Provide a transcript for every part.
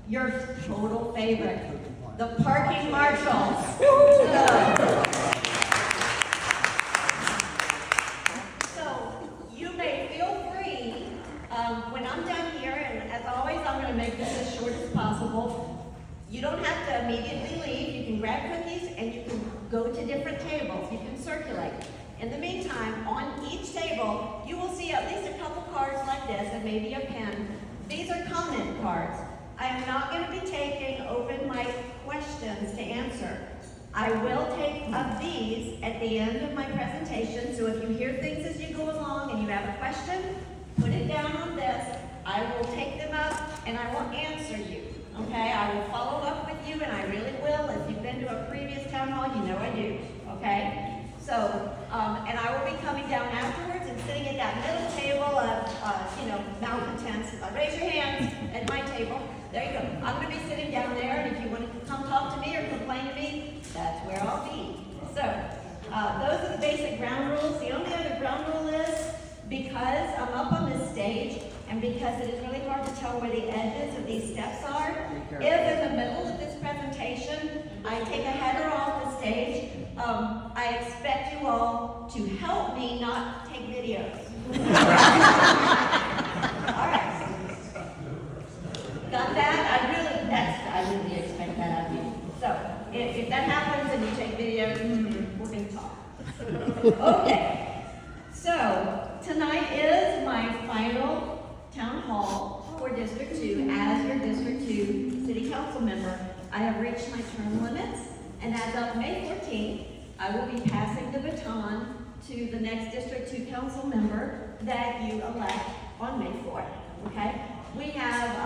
your total favorite, the parking marshals. So you may feel free, when I'm done here, and as always, I'm going to make this as short as possible. You don't have to immediately leave. You can grab cookies and you can go to different tables. You can circulate. In the meantime, on each table, you will see at least a couple cards like this and maybe a pen. These are comment cards. I am not going to be taking open mic questions to answer. I will take of these at the end of my presentation, so if you hear things as you go along and you have a question, put it down on this. I will take them up and I will answer you. Okay, I will follow up with you, and I really will. If you've been to a previous town hall, you know I do. Okay? So, and I will be coming down afterwards and sitting at that middle table of, malcontents. Raise your hands at my table. There you go. I'm going to be sitting down there, and if you want to come talk to me or complain to me, that's where I'll be. So, those are the basic ground rules. The only other ground rule is, because I'm up on this stage, and because it is really hard to tell where the edges of these steps are, if in the middle of this presentation I take a header off the stage, I expect you all to help me not take videos. All right. Got that? I really expect that out of you. So, if that happens and you take videos, we're going to talk. Okay. So, tonight is my final town hall for District 2 as your District 2 City Council member. I have reached my term limits, and as of May 14th, I will be passing the baton to the next District 2 Council member that you elect on May 4th, okay? We have,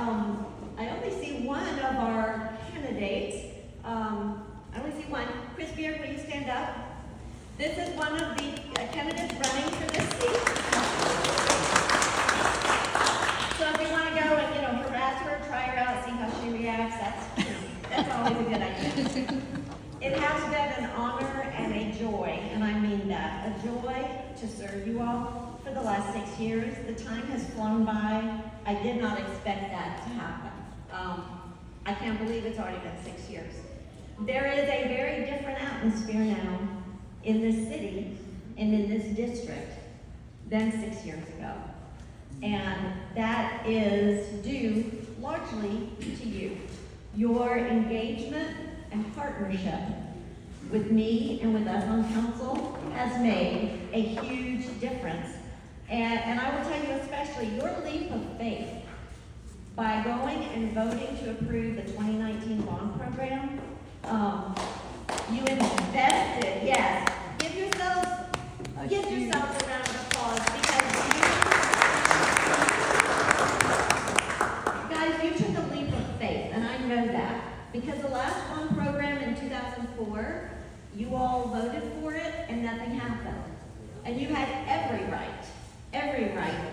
I only see one of our candidates. I only see one. Chris Beard, will you stand up? This is one of the candidates running for this seat. So if you want to go and, harass her, try her out, see how she reacts, that's always a good idea. It has been an honor and a joy, and I mean that, a joy to serve you all for the last 6 years. The time has flown by. I did not expect that to happen. I can't believe it's already been 6 years. There is a very different atmosphere now in this city and in this district than 6 years ago. And that is due largely to you. Your engagement and partnership with me and with us on council has made a huge difference. And I will tell you especially your leap of faith by going and voting to approve the 2019 bond program. You invested, yes. Give yourselves a round of applause because guys, you took a leap of faith, and I know that. Because the last bond program in 2004, you all voted for it and nothing happened. And you had every right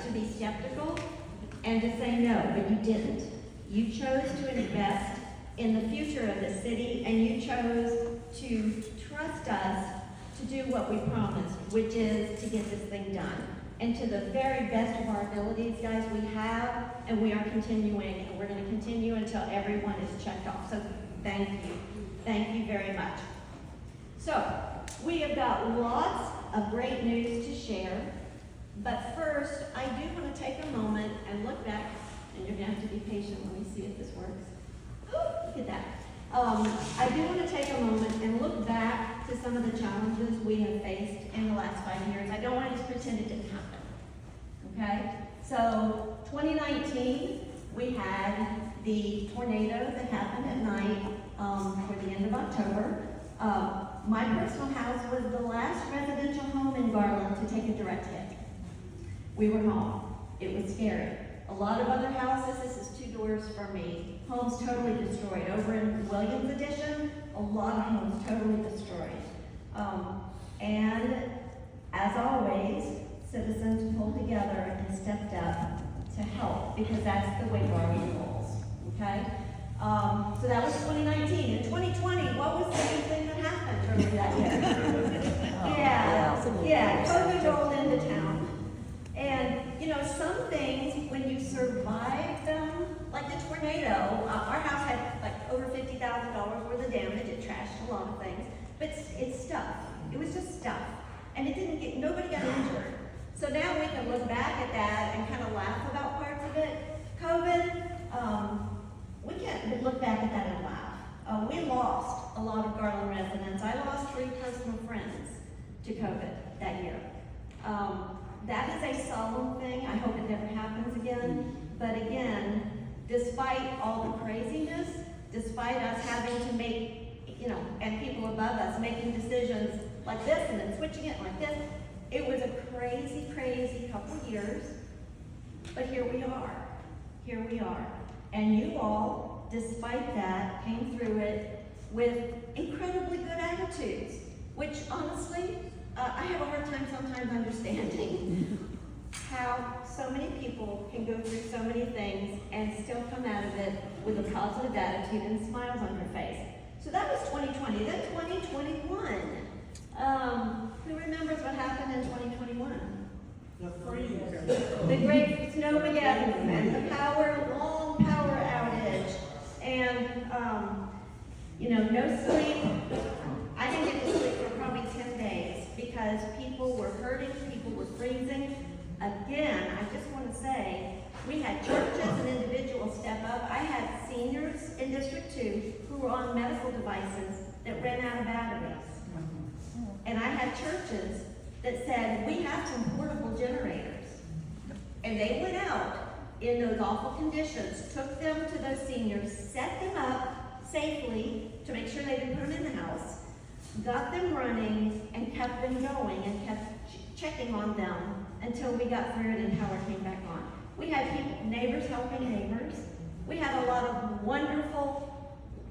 to be skeptical and to say no, but you didn't. You chose to invest in the future of the city, and you chose to trust us to do what we promised, which is to get this thing done. And to the very best of our abilities, guys, we have, and we are continuing, and we're going to continue until everyone is checked off. So thank you. Thank you very much. So, we have got lots of great news to share, but first, I do want to take a moment and look back, and you're going to have to be patient when we see if this works. Oh, look at that. I do want to take a moment and look back to some of the challenges we have faced in the last 5 years. I don't want to just pretend it didn't happen, okay? So, 2019, we had the tornado that happened at night for the end of October. My personal house was the last residential home in Garland to take a direct hit. We were home. It was scary. A lot of other houses, this is 2 doors from me, homes totally destroyed. Over in Williams Addition, a lot of homes totally destroyed. And as always, citizens pulled together and stepped up to help because that's the way Garland rolls, okay? So that was 2019. In 2020, what was the big thing that happened earlier that year? Yeah, COVID rolled into town. And, some things, when you survive them, like the tornado, our house a lot of things, but it's stuff. It was just stuff. And it didn't get, nobody got injured. So now we can look back at that and kind of laugh about parts of it. COVID, we can't look back at that and laugh. We lost a lot of Garland residents. I lost 3 personal friends to COVID that year. That is a solemn thing. I hope it never happens again. But again, despite all the craziness, despite us having to make, and people above us making decisions like this and then switching it like this, it was a crazy, crazy couple of years. But here we are. Here we are. And you all, despite that, came through it with incredibly good attitudes, which honestly, I have a hard time sometimes understanding how so many people can go through so many things and still come out of it with a positive attitude and smiles on their face. So that was 2020. Then 2021. Who remembers what happened in 2021? The freeze. The great snowmageddon and the long power outage, and no sleep. I didn't get to sleep for probably 10 days because people were hurting, people were freezing. Again, I just want to say, we had churches and individuals step up. I had seniors in District 2 who were on medical devices that ran out of batteries. And I had churches that said, we have some portable generators. And they went out in those awful conditions, took them to those seniors, set them up safely to make sure they didn't put them in the house, got them running, and kept them going and kept checking on them until we got through it and power came back on. We had neighbors helping neighbors. We had a lot of wonderful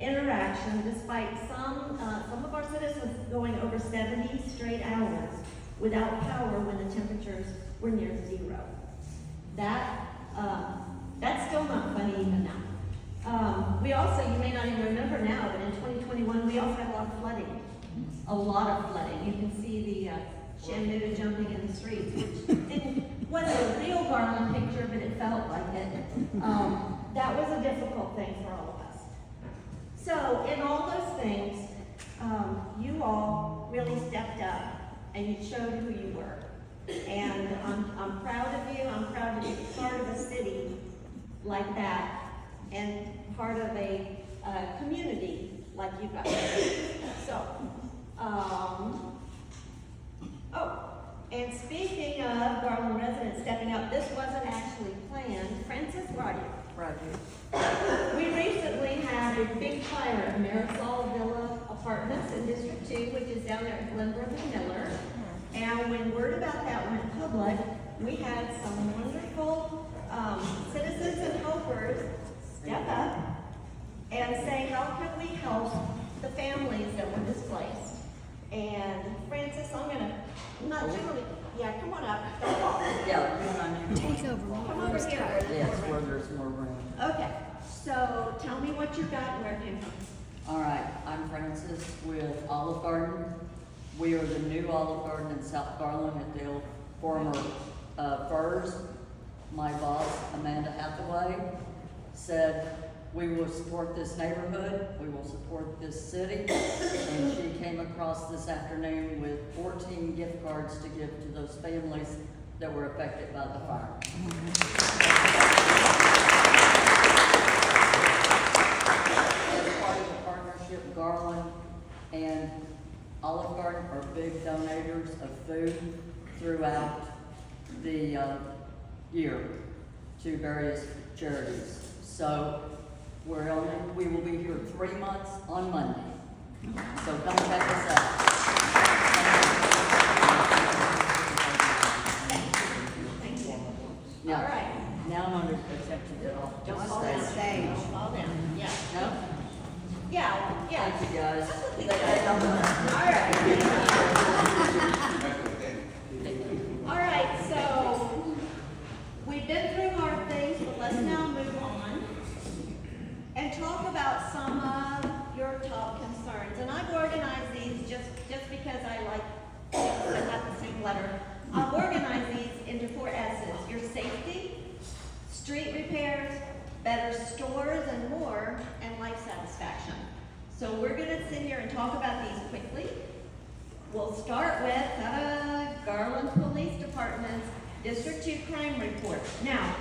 interaction despite some of our citizens going over 70 straight hours without power when the temperatures were near 0. That's still not funny even now. We also, you may not even remember now, but in 2021 we also had a lot of flooding. A lot of flooding. You can see the Shenandoah jumping in the streets, which wasn't a real Garland picture, but it felt like it. That was a difficult thing for all of us. So in all those things, you all really stepped up and you showed who you were. And I'm proud of you. I'm proud to be part of a city like that and part of a community like you guys. So, and speaking of Garland residents stepping up, this wasn't actually planned. Francis, where are you? Right here. We recently had a big fire at Marisol Villa Apartments in District 2, which is down there at Glenbrook and Miller. And when word about that went public, we had some wonderful citizens and helpers step up and say, how can we help the families that were displaced? And Francis, not generally, yeah, come on up. Yeah, Take over. Come over here. yes, where there's more room. Okay, so tell me what you got and where it came from. All right, I'm Francis with Olive Garden. We are the new Olive Garden in South Garland at the old former Furs. My boss, Amanda Hathaway, said, we will support this neighborhood, we will support this city, and she came across this afternoon with 14 gift cards to give to those families that were affected by the fire. As part of the partnership, Garland and Olive Garden are big donators of food throughout the year to various charities. So we will be here 3 months on Monday. So come check us out. Thank you. Now, All right. now I'm under protection at all. Don't fall down. Don't fall down. Yeah. No? Yeah. Thank you, guys. All right, so we've been through hard things, but let's now move on and talk about some of your top concerns. And I've organized these just because I like things that have the same letter. I've organized these into 4 S's: your safety, street repairs, better stores and more, and life satisfaction. So we're gonna sit here and talk about these quickly. We'll start with Garland Police Department's District 2 crime report. Now,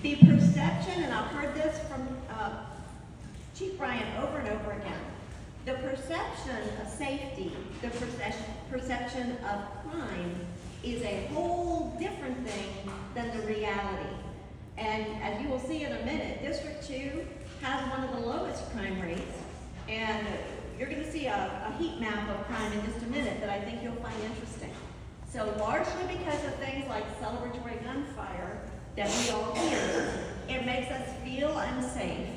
the perception, and I've heard this from Chief Bryant over and over again, the perception of safety, the perception of crime is a whole different thing than the reality. And as you will see in a minute, District 2 has one of the lowest crime rates. And you're going to see a heat map of crime in just a minute that I think you'll find interesting. So largely because of things like celebratory gunfire that we all hear, it makes us feel unsafe.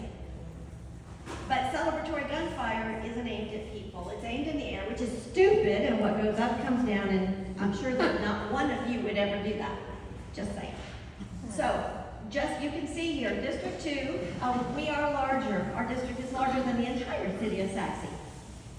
But celebratory gunfire isn't aimed at people. It's aimed in the air, which is stupid, and what goes up comes down, and I'm sure that not one of you would ever do that. Just saying. So, you can see here, District 2, we are larger. Our district is larger than the entire city of Saxe.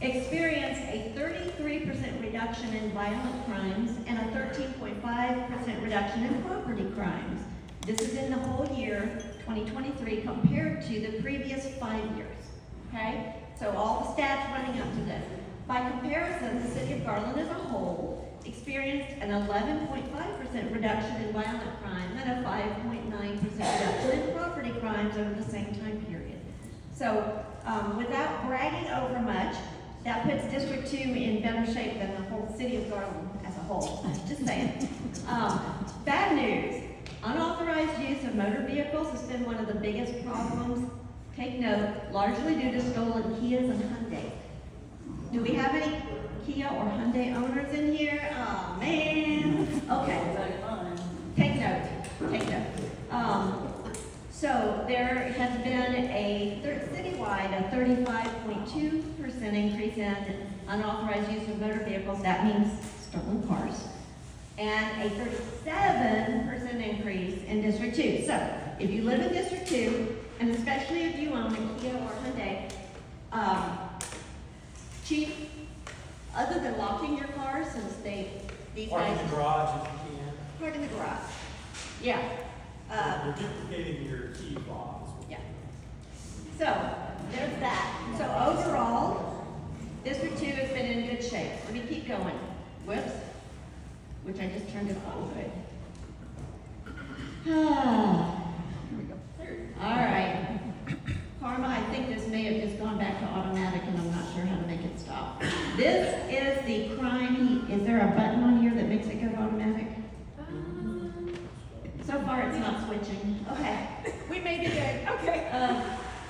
Experienced a 33% reduction in violent crimes and a 13.5% reduction in property crimes. This is in the whole year, 2023, compared to the previous 5 years. Okay? So all the stats running up to this. By comparison, the city of Garland as a whole experienced an 11.5% reduction in violent crime and a 5.9% reduction in property crimes over the same time period. So without bragging over much, that puts District 2 in better shape than the whole city of Garland as a whole. Just saying. Bad news. Unauthorized use of motor vehicles has been one of the biggest problems. Take note, largely due to stolen Kias and Hyundai. Do we have any Kia or Hyundai owners in here? Oh, man. Okay. Take note. Take note. So there has been a citywide a 35.2% increase in unauthorized use of motor vehicles. That means stolen cars. And a 37% increase in District 2. So if you live in District 2, and especially if you own a Kia or Hyundai, Chief, other than locking your car, since these Park guys in the garage if you can. park in the garage. Yeah. You're duplicating your key fobs. Yeah. So there's that. So overall, District 2 has been in good shape. Let me keep going. Whoops. Which I just turned it on. Good. Here we go. All right. Karma, I think this may have just gone back to automatic, and I'm not sure how to make it stop. This is the crime heat. Is there a button on here that makes it go to automatic? So far, it's not switching. Okay. We may be good. Okay.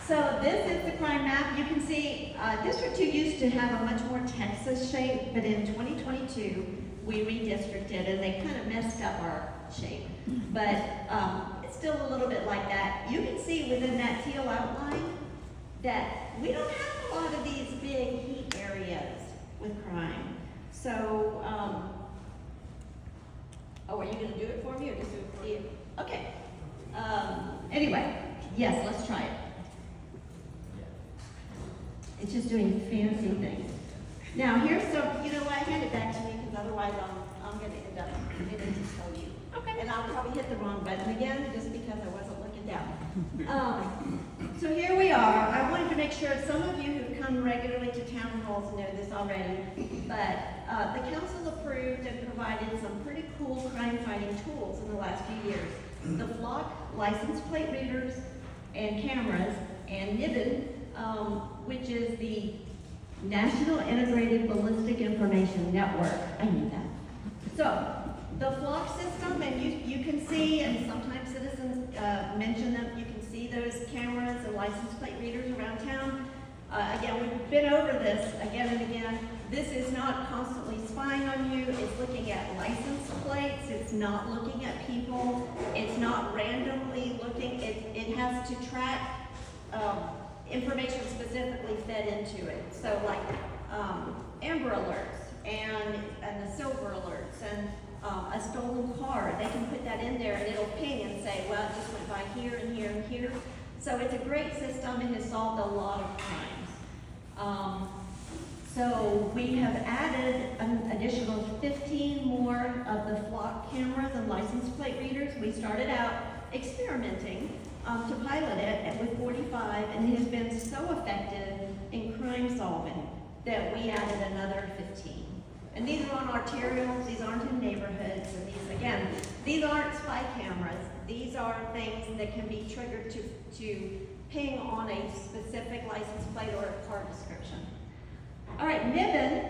So this is the crime map. You can see District 2 used to have a much more Texas shape, but in 2022, we redistricted, and they kind of messed up our shape. But it's still a little bit like that. You can see within that teal outline that we don't have a lot of these big heat areas with crime. So, oh, are you going to do it for me or just do it for you? Okay. Anyway, yes, let's try it. It's just doing fancy things. Now, here's some, you know what, hand it back to me because otherwise I'm going to end up getting to tell you. Okay. And I'll probably hit the wrong button again just because I wasn't looking down. So here we are. I wanted to make sure some of you who've come regularly to town halls know this already, but the council approved and provided some pretty cool crime fighting tools in the last few years. The Flock license plate readers and cameras, and NIBIN, which is the National Integrated Ballistic Information Network. I knew that. So, the Flock system, and you can see, and sometimes citizens mention them, you can see those cameras and license plate readers around town. Again, we've been over this again and again. This is not constantly spying on you. It's looking at license plates. It's not looking at people. It's not randomly looking. It has to track information specifically fed into it. So like Amber Alerts and the Silver Alerts and a stolen car, they can put that in there and it'll ping and say, well, it just went by here and here and here. So it's a great system and has solved a lot of crimes. So we have added an additional 15 more of the Flock cameras and license plate readers. We started out experimenting to pilot it with 45, and it has been so effective in crime crime solving that we added another 15. And these are on arterials, these aren't in neighborhoods, and these, again, these aren't spy cameras. These are things that can be triggered to ping on a specific license plate or a car description. All right, Niven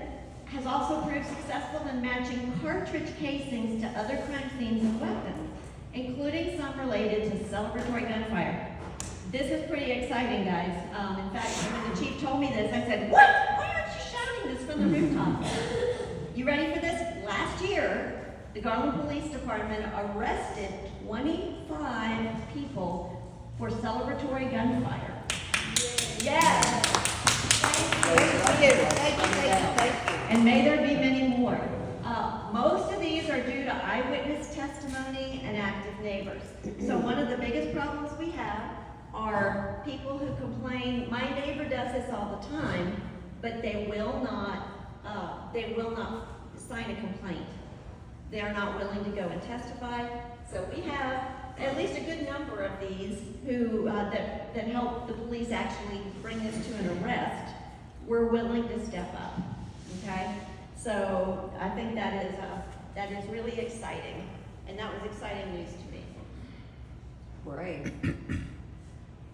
has also proved successful in matching cartridge casings to other crime scenes and weapons, including some related to celebratory gunfire. This is pretty exciting, guys. In fact, when the chief told me this, I said, "What? Why aren't you shouting this from the rooftop?" You ready for this? Last year, the Garland Police Department arrested 25 people for celebratory gunfire. Yes. Thank you. And may there be many more. Most of these are due to eyewitness testimony and active neighbors. So one of the biggest problems we have are people who complain, my neighbor does this all the time, but they will not sign a complaint. They are not willing to go and testify. So we have at least a good number of these who that help the police actually bring this to an arrest. We're willing to step up. Okay, so I think that is really exciting, and that was exciting news to me. Great.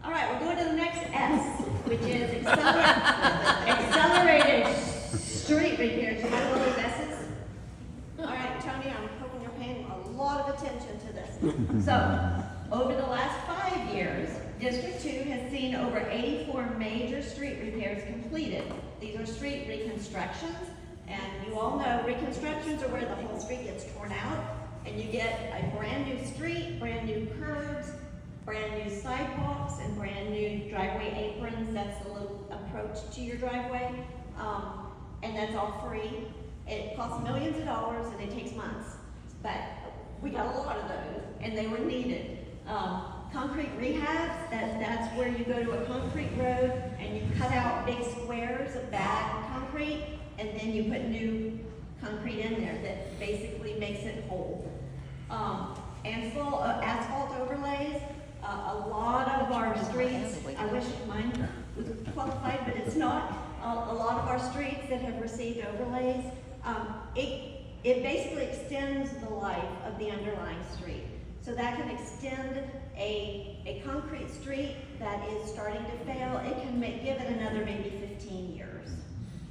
All right, we're going to the next S, which is accelerated street repairs. You got all those S's? All right, Tony, I'm hoping you're paying a lot of attention to this. So, over the last 5 years, District 2 has seen over 84 major street repairs completed. These are street reconstructions, and you all know reconstructions are where the whole street gets torn out, and you get a brand new street, brand new curbs, brand new sidewalks, and brand new driveway aprons. That's the little approach to your driveway, and that's all free. It costs millions of dollars, and it takes months, but we got a lot of those, and they were needed. Concrete rehabs, that's where you go to a concrete road and you cut out big squares of bad concrete, and then you put new concrete in there that basically makes it whole. And full asphalt overlays. A lot of our streets, I wish mine was qualified, but it's not. A lot of our streets that have received overlays, it basically extends the life of the underlying street. So that can extend a concrete street that is starting to fail. It can give it another maybe 15 years.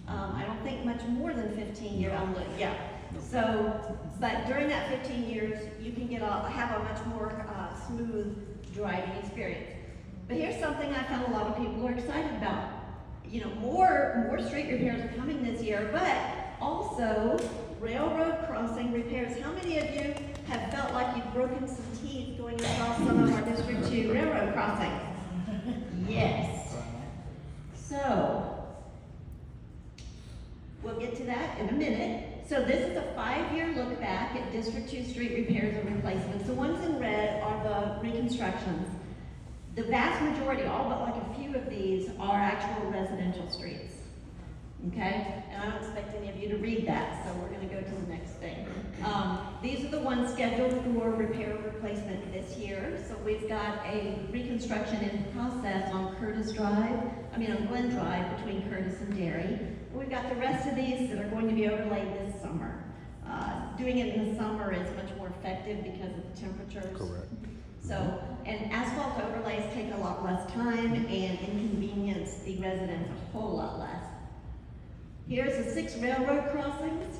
I don't think much more than 15 years. Yeah. So, but during that 15 years, you can have a much more smooth driving experience. But here's something I found a lot of people are excited about. You know, more street repairs are coming this year, but also railroad crossing repairs. How many of you have felt like you've broken some teeth going across some of our District 2 railroad crossings? Yes. So, we'll get to that in a minute. So this is a 5-year look back at District 2 street repairs and replacements. The ones in red are the reconstructions. The vast majority, all but like a few of these, are actual residential streets. Okay? And I don't expect any of you to read that, so we're going to go to the next thing. These are the ones scheduled for repair or replacement this year. So we've got a reconstruction in process on on Glen Drive between Curtis and Derry. We've got the rest of these that are going to be overlaid this summer. Doing it in the summer is much more effective because of the temperatures. Correct. So, and asphalt overlays take a lot less time and inconvenience the residents a whole lot less. Here's the 6 railroad crossings.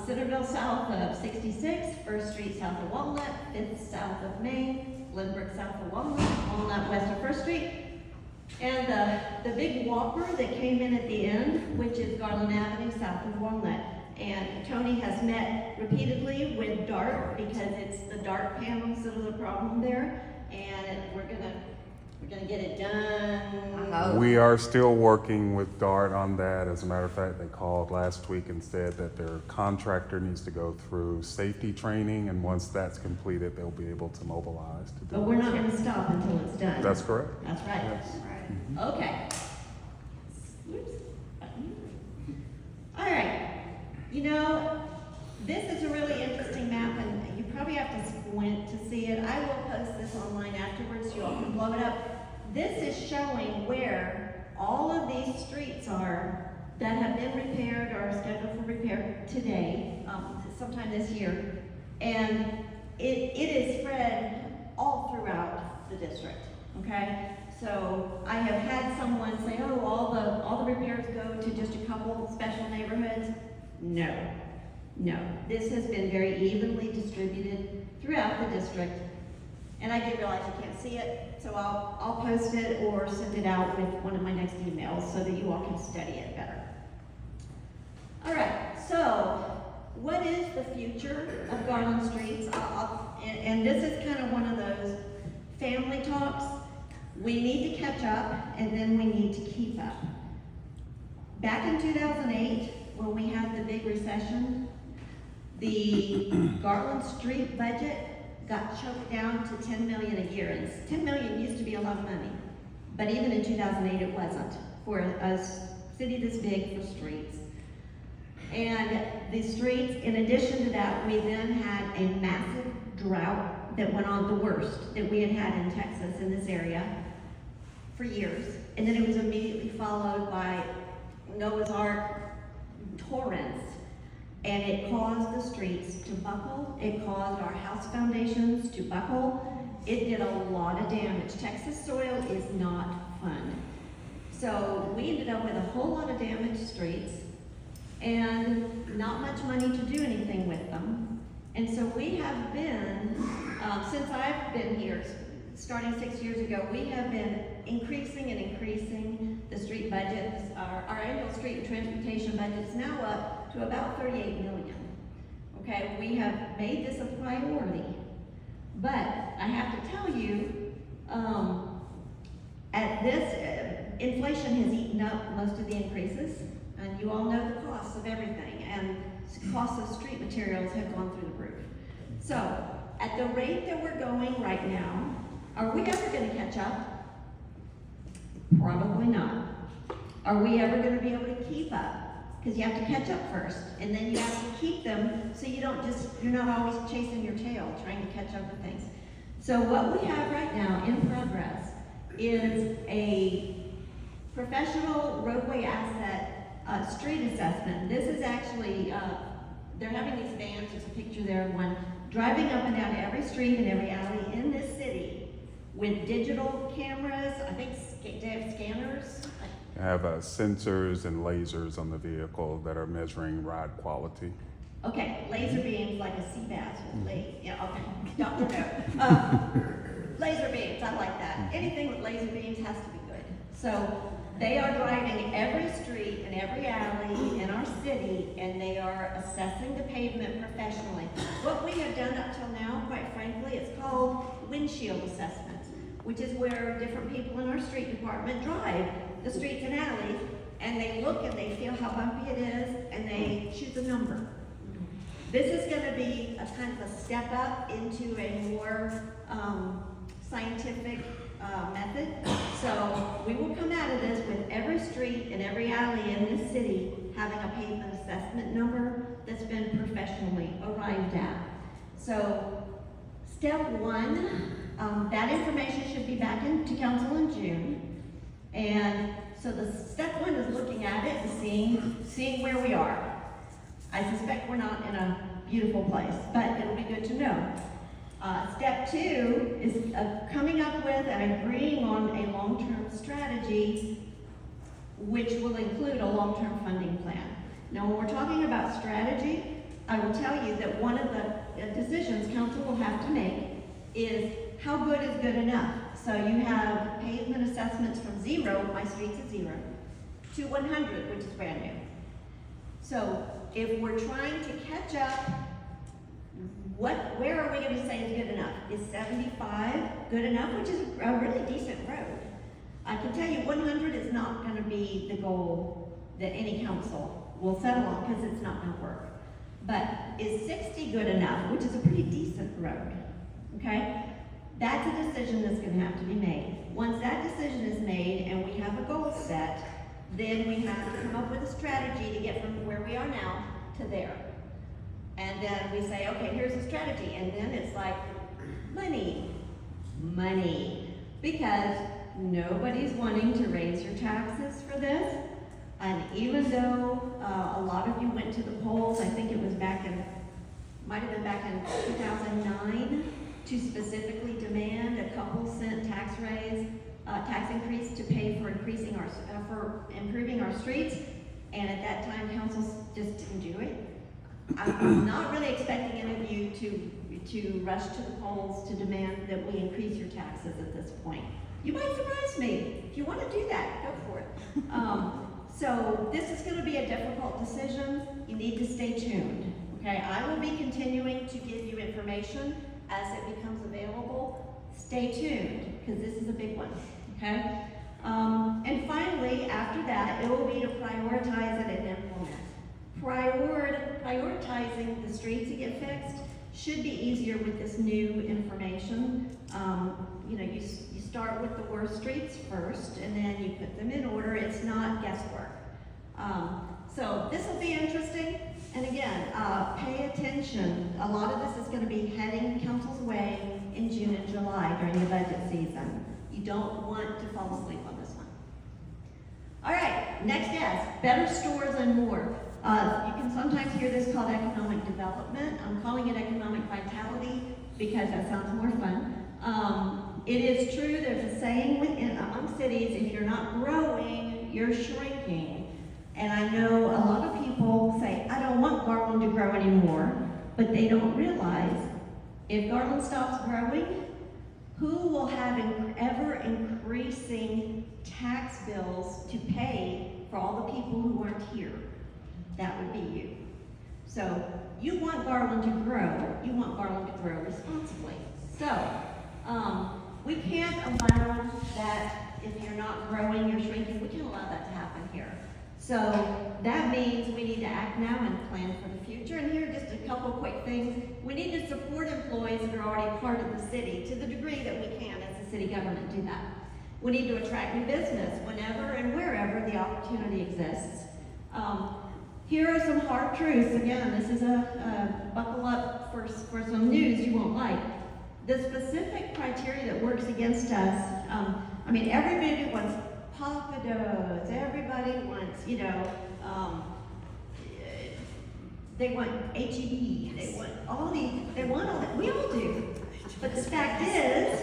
Centerville south of 66, 1st Street south of Walnut, 5th south of Main, Glenbrook south of Walnut west of 1st Street. And the big whopper that came in at the end, which is Garland Avenue south of Walnut. And Tony has met repeatedly with DART because it's the DART panels that are the problem there. And we're gonna get it done. We are still working with DART on that. As a matter of fact, they called last week and said that their contractor needs to go through safety training, and once that's completed, they'll be able to mobilize to do But we're not gonna stop until it's done. That's correct. That's right. Yes. Right. Okay. Oops. All right. You know, this is a really interesting map, and you probably have to squint to see it. I will post this online afterwards. You all can blow it up. This is showing where all of these streets are, that have been repaired or are scheduled for repair today, sometime this year. And it is spread all throughout the district, okay? So I have had someone say, oh, all the repairs go to just a couple special neighborhoods. No, this has been very evenly distributed throughout the district. And I do realize you can't see it, so I'll post it or send it out with one of my next emails so that you all can study it better. All right, so what is the future of Garland Streets? And this is kind of one of those family talks. We need to catch up, and then we need to keep up. Back in 2008, when we had the big recession, the Garland Street budget got choked down to $10 million a year. And $10 million used to be a lot of money, but even in 2008, it wasn't for a city this big for streets. And the streets, in addition to that, we then had a massive drought that went on, the worst that we had had in Texas in this area for years. And then it was immediately followed by Noah's Ark torrents. And it caused the streets to buckle. It caused our house foundations to buckle. It did a lot of damage. Texas soil is not fun. So we ended up with a whole lot of damaged streets and not much money to do anything with them. And so we have been, since I've been here, starting 6 years ago, we have been increasing and increasing the street budgets. Our annual street and transportation budget is now up to about 38 million. Okay, we have made this a priority. But I have to tell you, at this, inflation has eaten up most of the increases, and you all know the costs of everything, and costs of street materials have gone through the roof. So, at the rate that we're going right now, are we ever going to catch up? Probably not. Are we ever going to be able to keep up? Because you have to catch up first, and then you have to keep them so you're not always chasing your tail, trying to catch up with things. So what we have right now in progress is a professional roadway asset street assessment. This is actually, they're having these vans, there's a picture there of one, driving up and down every street and every alley in this city with digital cameras. I think they have scanners. I have sensors and lasers on the vehicle that are measuring ride quality. Okay, laser beams like a sea bass will lay. Yeah, okay. Dr. No. Laser beams, I like that. Anything with laser beams has to be good. So they are driving every street and every alley in our city, and they are assessing the pavement professionally. What we have done up till now, quite frankly, it's called windshield assessment, which is where different people in our street department drive the streets and alleys, and they look and they feel how bumpy it is, and they choose a number. This is going to be a kind of a step up into a more scientific method. So we will come out of this with every street and every alley in this city having a pavement assessment number that's been professionally arrived at. So step one, that information should be back into council in June. And so the step one is looking at it and seeing where we are. I suspect we're not in a beautiful place, but it'll be good to know. Step two is coming up with and agreeing on a long-term strategy, which will include a long-term funding plan. Now, when we're talking about strategy, I will tell you that one of the decisions council will have to make is how good is good enough. So you have pavement assessments from 0, my street's at 0, to 100, which is brand new. So if we're trying to catch up, where are we going to say is good enough? Is 75 good enough, which is a really decent road? I can tell you 100 is not going to be the goal that any council will settle on because it's not going to work. But is 60 good enough, which is a pretty decent road? Okay? That's a decision that's going to have to be made. Once that decision is made and we have a goal set, then we have to come up with a strategy to get from where we are now to there. And then we say, okay, here's the strategy. And then it's like, money. Because nobody's wanting to raise your taxes for this. And even though a lot of you went to the polls, I think it was might have been back in 2009, to specifically demand a couple cent tax increase to pay for improving our streets. And at that time, council just didn't do it. I'm not really expecting any of you to rush to the polls to demand that we increase your taxes at this point. You might surprise me. If you want to do that, go for it. So this is going to be a difficult decision. You need to stay tuned. Okay, I will be continuing to give you information as it becomes available. Stay tuned, because this is a big one. Okay. And finally, after that, it will be to prioritize it and implement. Prioritizing the streets to get fixed should be easier with this new information. You start with the worst streets first, and then you put them in order. It's not guesswork. So this will be interesting. And again, pay attention. A lot of this is going to be heading council's way in June and July during the budget season. You don't want to fall asleep on this one. All right, next guest, better stores and more. You can sometimes hear this called economic development. I'm calling it economic vitality because that sounds more fun. It is true, there's a saying among cities, if you're not growing, you're shrinking. And I know a lot of people say, I don't want Garland to grow anymore, but they don't realize if Garland stops growing, who will have ever increasing tax bills to pay for all the people who aren't here? That would be you. So you want Garland to grow. You want Garland to grow responsibly. So we can't allow that if you're not growing, you're shrinking. We can't allow that to happen here. So that means we need to act now and plan for the future. And here are just a couple quick things. We need to support employees that are already part of the city to the degree that we can as a city government do that. We need to attract new business whenever and wherever the opportunity exists. Here are some hard truths. Again, this is a buckle up for some news you won't like. The specific criteria that works against us, everybody wants Papados, everybody wants, they want HEB, they want all that, we all do. But the fact is,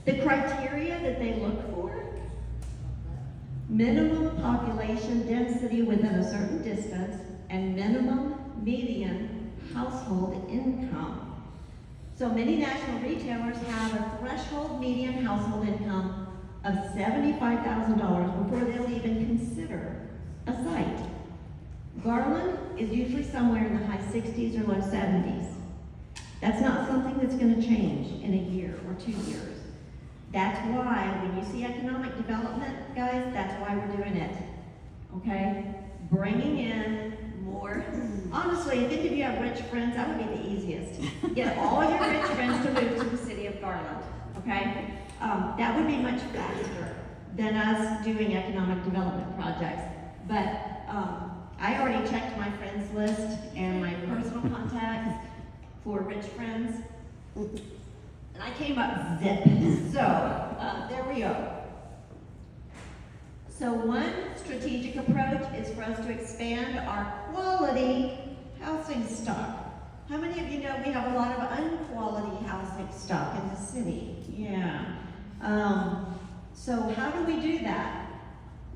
the criteria that they look for, minimum population density within a certain distance, and minimum median household income. So many national retailers have a threshold median household income of $75,000 before they'll even consider a site. Garland is usually somewhere in the high 60s or low 70s. That's not something that's going to change in a year or 2 years. That's why when you see economic development, guys, that's why we're doing it. Okay? Bringing in more. Honestly, if any of you have rich friends, that would be the easiest. Get all your rich friends to move to the city of Garland. Okay? That would be much faster than us doing economic development projects. But I already checked my friends list and my personal contacts for rich friends. And I came up zip. So there we go. So one strategic approach is for us to expand our quality housing stock. How many of you know we have a lot of unquality housing stock in the city? Yeah. So how do we do that?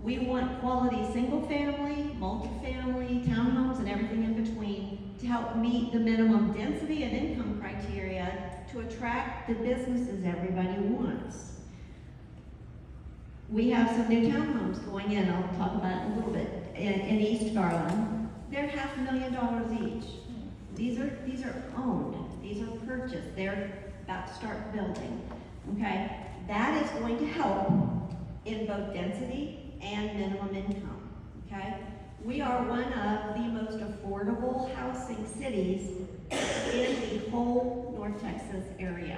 We want quality single-family, multifamily, townhomes, and everything in between to help meet the minimum density and income criteria to attract the businesses everybody wants. We have some new townhomes going in, I'll talk about it a little bit, in East Garland. They're $500,000 each. These are owned, these are purchased, they're about to start building, okay? That is going to help in both density and minimum income, okay? We are one of the most affordable housing cities in the whole North Texas area,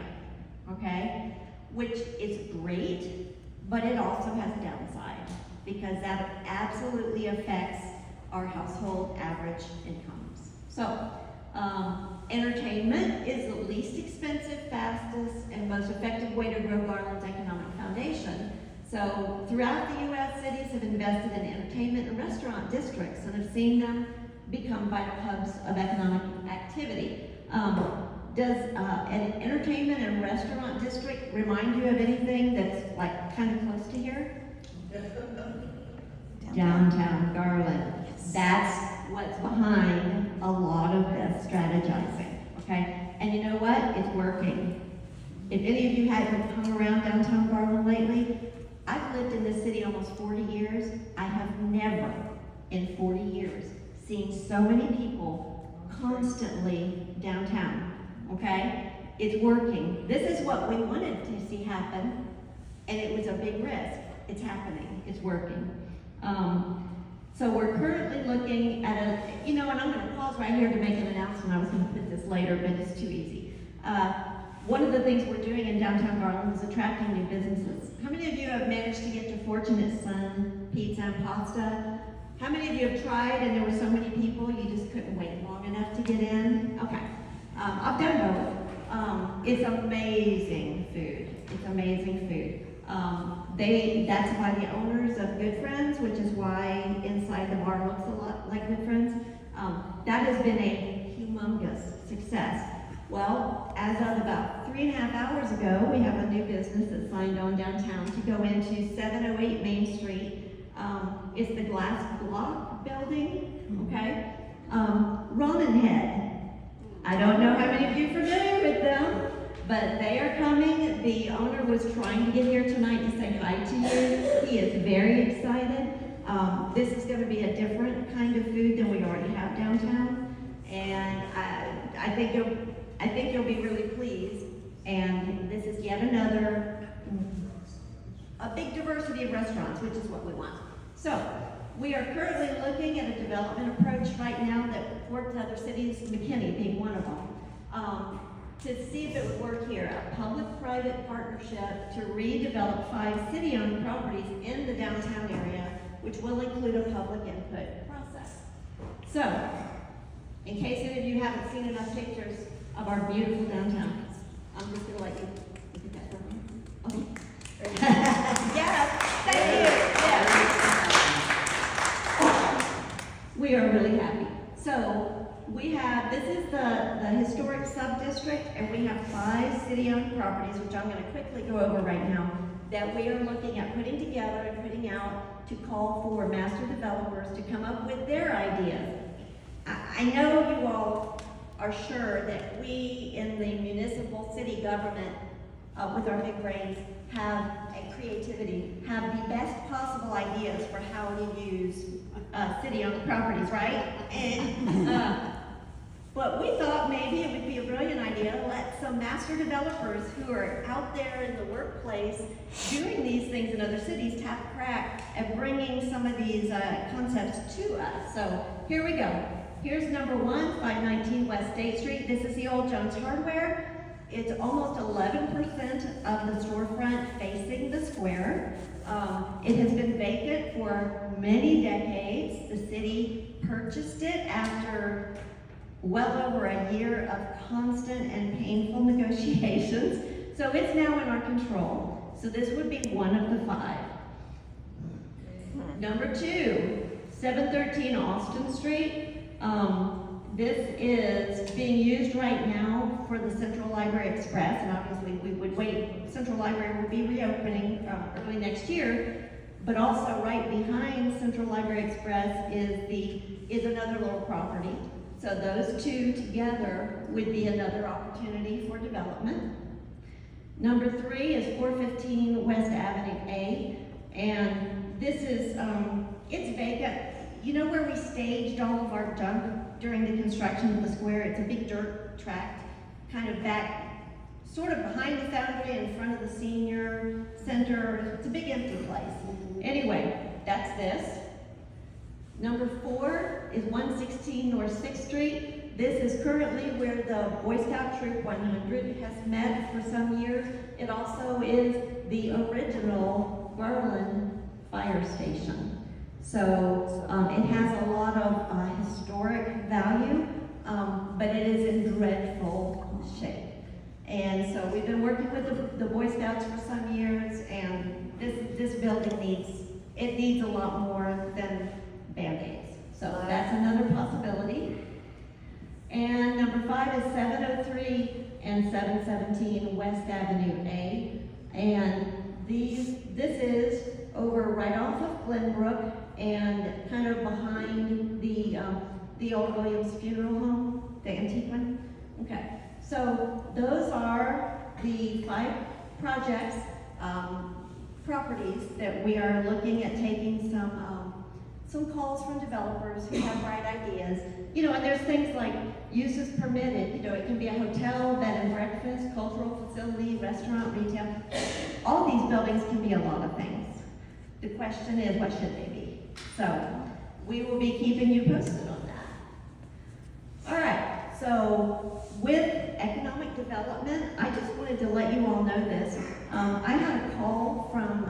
okay? Which is great, but it also has a downside because that absolutely affects our household average incomes. So, entertainment is the least expensive, fastest, and most effective way to grow Garland's economic foundation. So throughout the U.S., cities have invested in entertainment and restaurant districts and have seen them become vital hubs of economic activity. Does an entertainment and restaurant district remind you of anything that's like kind of close to here? Downtown Garland. That's what's behind a lot of this strategizing, okay? And you know what? It's working. If any of you haven't hung around downtown Garland lately, I've lived in this city almost 40 years. I have never in 40 years seen so many people constantly downtown, okay? It's working. This is what we wanted to see happen, and it was a big risk. It's happening. It's working. So we're currently looking at and I'm going to pause right here to make an announcement. I was going to put this later, but it's too easy. One of the things we're doing in downtown Garland is attracting new businesses. How many of you have managed to get to Fortunate Son Pizza and Pasta? How many of you have tried and there were so many people you just couldn't wait long enough to get in? Okay. I've done both. It's amazing food. It's amazing food. That's by the owners of Good Friends, which is why inside the bar looks a lot like Good Friends. That has been a humongous success. Well, as of about 3.5 hours ago, we have a new business that signed on downtown to go into 708 Main Street. It's the Glass Block building, okay? Ramen Head. I don't know how many of you are familiar with them, but they are coming. The owner was trying to get here tonight to say hi to you. He is very excited. This is going to be a different kind of food than we already have downtown, and I think you'll be really pleased. And this is yet another a big diversity of restaurants, which is what we want. So we are currently looking at a development approach right now that works in other cities, McKinney being one of them. To see if it would work here, a public-private partnership to redevelop 5 city-owned properties in the downtown area, which will include a public input process. So, in case any of you haven't seen enough pictures of our beautiful downtown, I'm just going to let you look at that for a moment. Okay. Yes, thank you. Yes. We are really happy. So, this is the historic sub-district, and we have 5 city-owned properties, which I'm going to quickly go over right now, that we are looking at putting together and putting out to call for master developers to come up with their ideas. I know you all are sure that we in the municipal city government, with our big brains, have a creativity, have the best possible ideas for how to use city-owned properties, right? And but we thought maybe it would be a brilliant idea to let some master developers who are out there in the workplace doing these things in other cities tap a crack at bringing some of these concepts to us. So here we go. Here's number 1, 519 West State Street. This is the old Jones Hardware. It's almost 11% of the storefront facing the square. It has been vacant for many decades. The city purchased it after well over a year of constant and painful negotiations. So it's now in our control. So this would be one of the 5. Number 2, 713 Austin Street. This is being used right now for the Central Library Express, and obviously we would wait. Central Library will be reopening early next year, but also right behind Central Library Express is another little property. So those 2 together would be another opportunity for development. Number 3 is 415 West Avenue A, and this is, it's vacant. You know where we staged all of our junk during the construction of the square? It's a big dirt tract, kind of back, sort of behind the foundry in front of the senior center. It's a big empty place. Anyway, that's this. Number 4 is 116 North 6th Street. This is currently where the Boy Scout Troop 100 has met for some years. It also is the original Garland Fire Station. So it has a lot of historic value, but it is in dreadful shape. And so we've been working with the Boy Scouts for some years, and this building building needs a lot more than Band-Aids. So that's another possibility. And number 5 is 703 and 717 West Avenue A. And this is over right off of Glenbrook and kind of behind the old Williams Funeral Home, the antique one. Okay, so those are the 5 projects, properties that we are looking at taking some calls from developers who have bright ideas. You know, and there's things like uses permitted. You know, it can be a hotel, bed and breakfast, cultural facility, restaurant, retail. All these buildings can be a lot of things. The question is, what should they be? So we will be keeping you posted on that. All right, so with economic development, I just wanted to let you all know this. I had a call from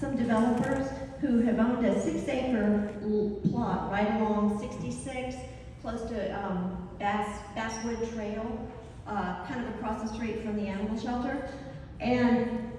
some developers who have owned a 6-acre plot right along 66, close to Basswood Trail, kind of across the street from the animal shelter. And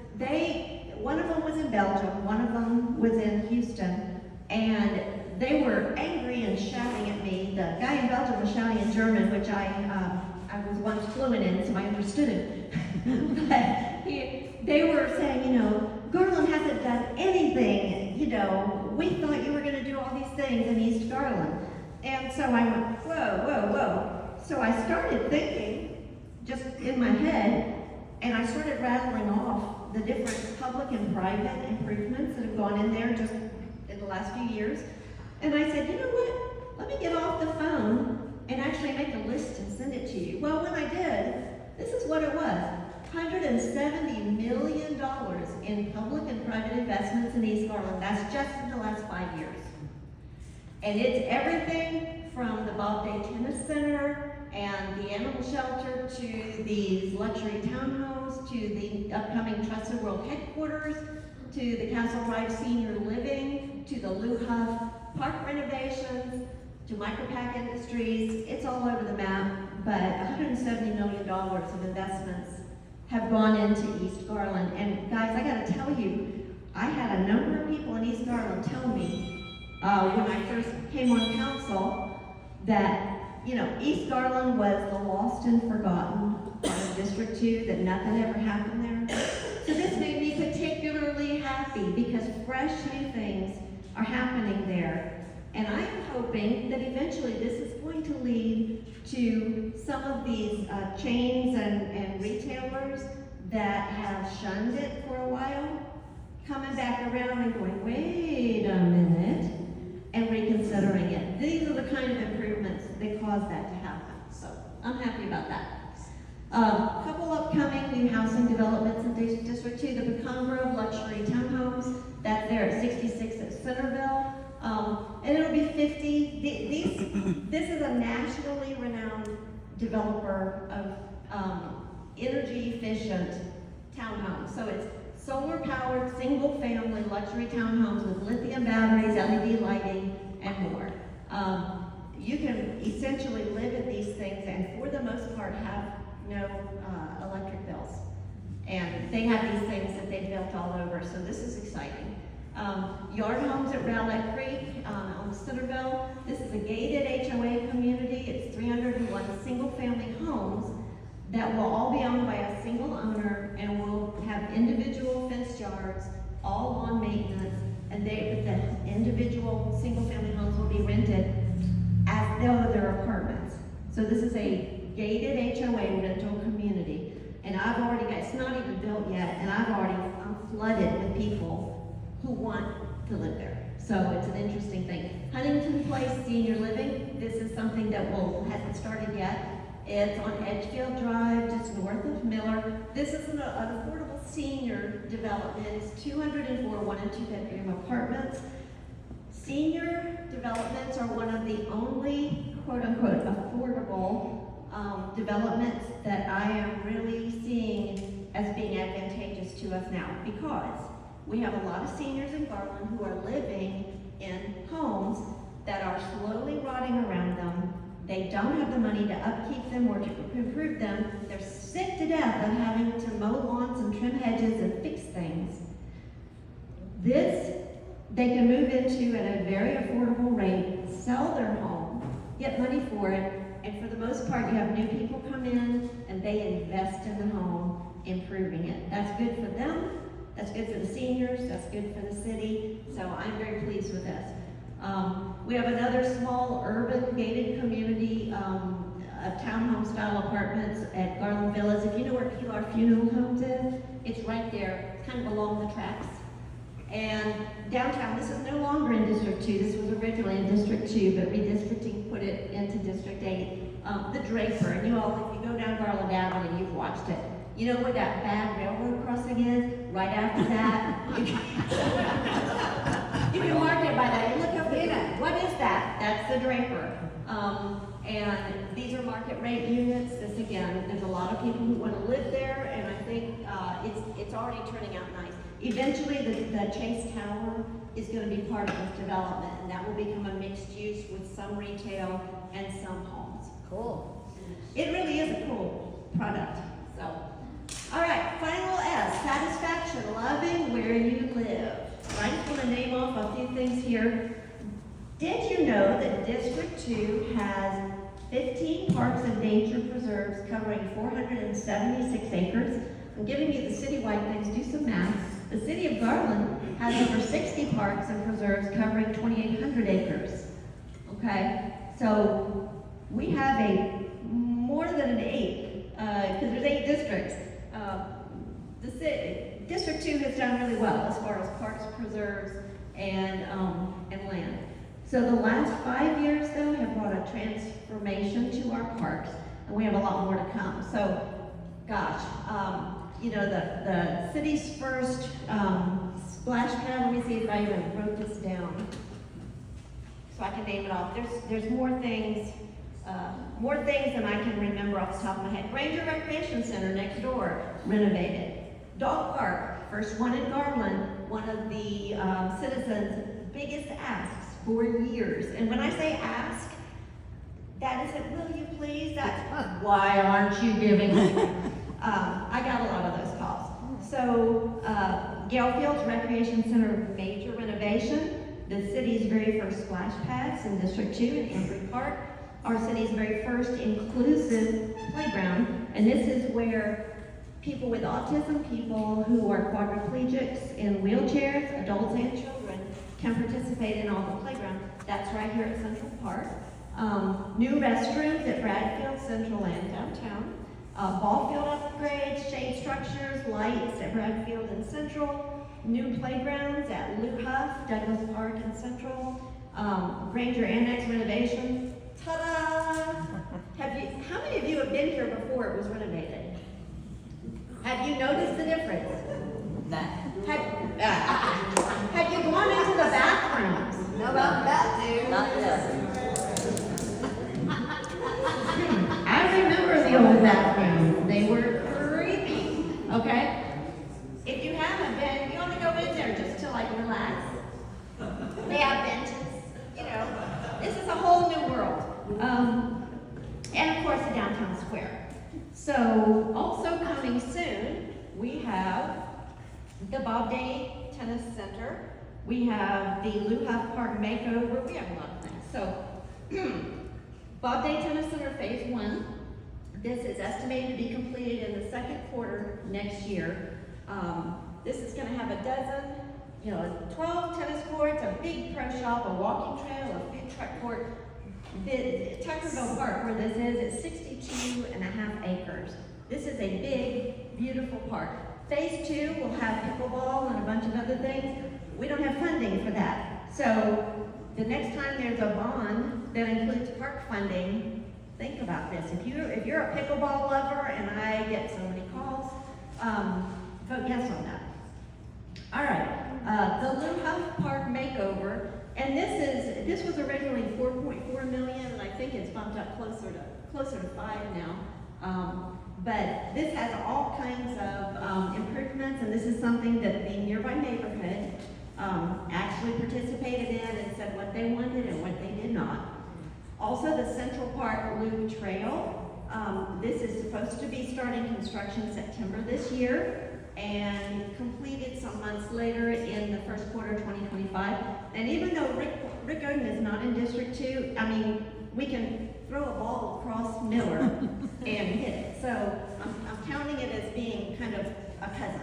one of them was in Belgium, one of them was in Houston, and they were angry and shouting at me. The guy in Belgium was shouting in German, which I was once fluent in, so I understood him. But they were saying, you know, Garland hasn't done anything, you know, we thought you were going to do all these things in East Garland. And so I went, whoa. So I started thinking, just in my head, and I started rattling off the different public and private improvements that have gone in there just in the last few years. And I said, you know what, let me get off the phone and actually make a list and send it to you. Well, when I did, this is what it was. $170 million in public and private investments in East Garland. That's just in the last 5 years. And it's everything from the Bob Day Tennis Center and the animal shelter to these luxury townhomes to the upcoming Trusted World headquarters to the Castle Drive Senior Living to the Lou Huff Park renovations to Micropack Industries. It's all over the map, but $170 million of investments have gone into East Garland. And guys, I gotta tell you, I had a number of people in East Garland tell me when I first came on council that, you know, East Garland was the lost and forgotten part of District 2, that nothing ever happened there. So this made me particularly happy because fresh new things are happening there. And I am hoping that eventually this is going to lead to some of these chains and retailers that have shunned it for a while, coming back around and going, wait a minute, and reconsidering it. These are the kind of improvements that cause that to happen. So I'm happy about that. A couple upcoming new housing developments in District 2, the Pecan Grove luxury townhomes, that's there at 66 at Centerville. And it'll be 50. This is a nationally renowned developer of energy efficient townhomes. So it's solar powered, single family luxury townhomes with lithium batteries, LED lighting, and more. You can essentially live in these things and for the most part have no electric bills. And they have these things that they've built all over, so this is exciting. Yard Homes at Rowlett Creek on Centerville. This is a gated HOA community. It's 301 single-family homes that will all be owned by a single owner and will have individual fenced yards, all on maintenance, and the individual single-family homes will be rented as though they're apartments. So this is a gated HOA rental community, and I've already got, it's not even built yet, and I'm flooded with people who want to live there. So it's an interesting thing. Huntington Place Senior Living, this is something that hasn't started yet. It's on Edgefield Drive, just north of Miller. This is an affordable senior development. It's 204 1- and 2-bedroom apartments. Senior developments are one of the only quote-unquote affordable developments that I am really seeing as being advantageous to us now, because we have a lot of seniors in Garland who are living in homes that are slowly rotting around them. They don't have the money to upkeep them or to improve them. They're sick to death of having to mow lawns and trim hedges and fix things. This, they can move into at a very affordable rate, sell their home, get money for it, and for the most part, you have new people come in and they invest in the home, improving it. That's good for them, that's good for the seniors, that's good for the city, so I'm very pleased with this. We have another small urban gated community of townhome style apartments at Garland Villas. If you know where Pilar Funeral Homes is, it's right there, it's kind of along the tracks. And downtown, this is no longer in District 2, this was originally in District 2, but redistricting put it into District 8. The Draper, and you all, if you go down Garland Avenue, you've watched it. You know where that bad railroad crossing is? Right after that. You can mark it by that. You look up in it. What is that? That's the Draper. And these are market rate units. This again, there's a lot of people who want to live there, and I think it's already turning out nice. Eventually, the Chase Tower is going to be part of this development, and that will become a mixed use with some retail and some homes. Cool. It really is a cool product. So, all right, final S, satisfaction, loving where you live. I just want to name off a few things here. Did you know that District 2 has 15 parks and nature preserves covering 476 acres? I'm giving you the citywide things, do some math. The city of Garland has over 60 parks and preserves covering 2,800 acres. Okay, so we have more than an 8, because there's 8 districts. District 2 has done really well as far as parks, preserves, and land. So the last 5 years, though, have brought a transformation to our parks, and we have a lot more to come. So, gosh, you know, the city's first splash pad, let me see if I even wrote this down, so I can name it off. There's more things than I can remember off the top of my head. Granger Recreation Center next door, renovated. Dog Park, first one in Garland, one of the citizens' biggest asks for years. And when I say ask, that isn't, will you please? That's, why aren't you giving me? I got a lot of those calls. So, Gale Fields Recreation Center, major renovation. The city's very first splash pads in District 2 in Embry Park. Our city's very first inclusive playground. And this is where people with autism, people who are quadriplegics in wheelchairs, adults and children, can participate in all the playground. That's right here at Central Park. New restrooms at Bradfield Central and downtown. Ball field upgrades, shade structures, lights at Bradfield and Central. New playgrounds at Lou Huff, Douglas Park and Central. Granger Annex renovation. Ta-da! How many of you have been here before it was renovated? Have you noticed the difference? Have you gone into the bathrooms? No, about that, dude. Not yet. I remember the old bathrooms. They were creepy. Okay? If you haven't been, you want to go in there just to like relax. They have benches. You know, this is a whole new world. And of course the downtown square. So, also coming soon, we have the Bob Day Tennis Center. We have the Lou Huff Park makeover. We have a lot of things. So, Bob Day Tennis Center Phase 1. This is estimated to be completed in the second quarter next year. This is going to have a dozen, 12 tennis courts, a big pro shop, a walking trail, a big truck court. The Tuckerville Park, where this is 62.5 acres. This is a big, beautiful park. Phase 2 will have pickleball and a bunch of other things. We don't have funding for that. So the next time there's a bond that includes park funding, think about this. If you're a pickleball lover, and I get so many calls, vote yes on that. All right, the Lou Huff Park makeover. And this was originally 4.4 million, and I think it's bumped up closer to 5 now. But this has all kinds of improvements, and this is something that the nearby neighborhood actually participated in and said what they wanted and what they did not. Also, the Central Park Loop Trail. This is supposed to be starting construction September this year and completed some months later in in the first quarter of 2025. And even though Rick Oden is not in District 2, I mean, we can throw a ball across Miller and hit it. So I'm counting it as being kind of a cousin.